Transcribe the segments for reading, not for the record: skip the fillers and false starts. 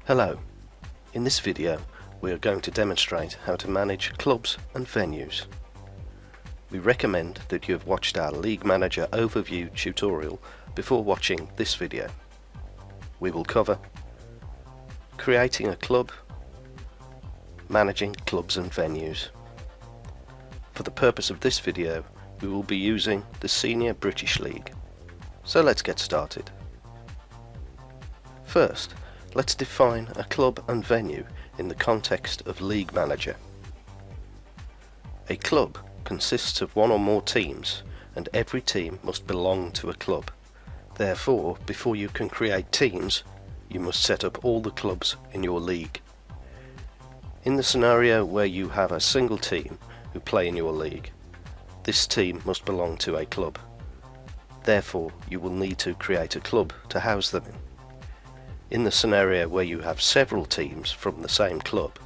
Hello, in this video we are going to demonstrate how to manage clubs and venues. We recommend that you have watched our League Manager overview tutorial before watching this video. We will cover creating a club, managing clubs and venues. For the purpose of this video we will be using the Senior British League. So let's get started. First, let's define a club and venue in the context of League Manager. A club consists of one or more teams, and every team must belong to a club. Therefore, before you can create teams, you must set up all the clubs in your league. In the scenario where you have a single team who play in your league, this team must belong to a club. Therefore, you will need to create a club to house them in. In the scenario where you have several teams from the same club,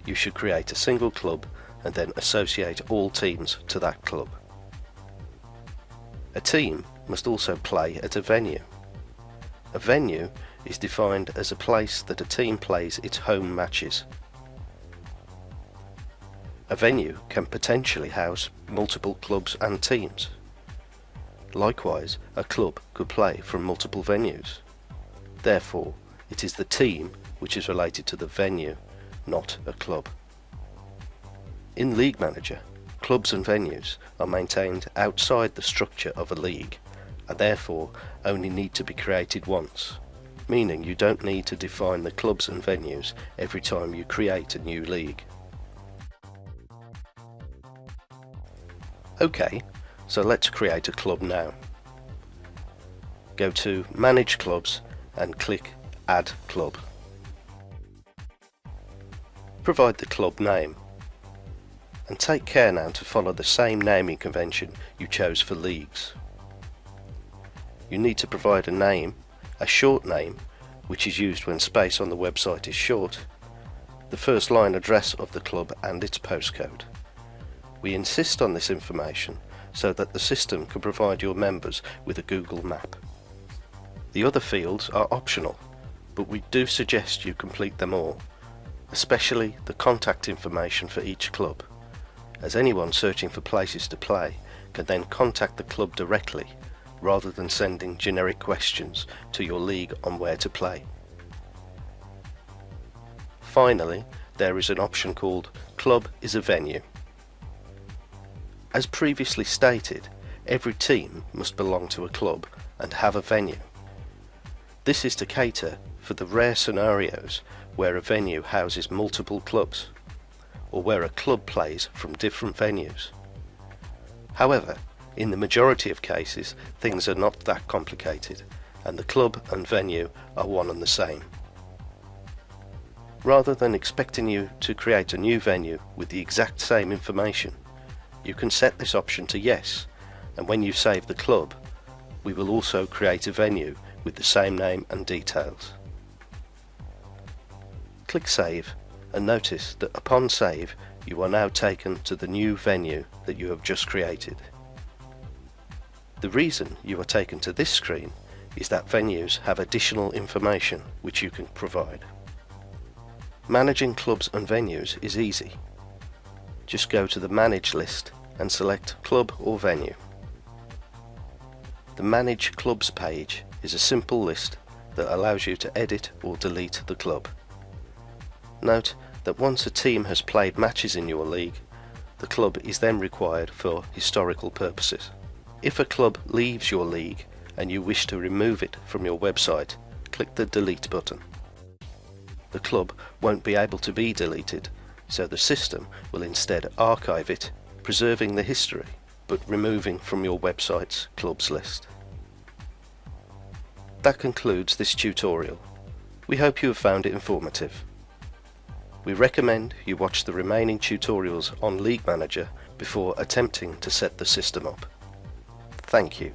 you should create a single club and then associate all teams to that club. A team must also play at a venue. A venue is defined as a place that a team plays its home matches. A venue can potentially house multiple clubs and teams. Likewise, a club could play from multiple venues. Therefore, it is the team which is related to the venue, not a club. In League Manager, clubs and venues are maintained outside the structure of a league, and therefore only need to be created once, meaning you don't need to define the clubs and venues every time you create a new league. Okay, so let's create a club now. Go to Manage Clubs and click Add Club. Provide the club name, and take care now to follow the same naming convention you chose for leagues. You need to provide a name, a short name, which is used when space on the website is short, the first line address of the club and its postcode. We insist on this information so that the system can provide your members with a Google map. The other fields are optional, but we do suggest you complete them all, especially the contact information for each club, as anyone searching for places to play can then contact the club directly rather than sending generic questions to your league on where to play. Finally, there is an option called Club is a Venue. As previously stated, every team must belong to a club and have a venue. This is to cater for the rare scenarios where a venue houses multiple clubs, or where a club plays from different venues. However, in the majority of cases, things are not that complicated, and the club and venue are one and the same. Rather than expecting you to create a new venue with the exact same information, you can set this option to yes, and when you save the club, we will also create a venue with the same name and details. Click Save and notice that upon save you are now taken to the new venue that you have just created. The reason you are taken to this screen is that venues have additional information which you can provide. Managing clubs and venues is easy. Just go to the Manage list and select Club or Venue. The Manage Clubs page is a simple list that allows you to edit or delete the club. Note that once a team has played matches in your league, the club is then required for historical purposes. If a club leaves your league and you wish to remove it from your website, click the Delete button. The club won't be able to be deleted, so the system will instead archive it, preserving the history, but removing from your website's clubs list. That concludes this tutorial. We hope you have found it informative. We recommend you watch the remaining tutorials on League Manager before attempting to set the system up. Thank you.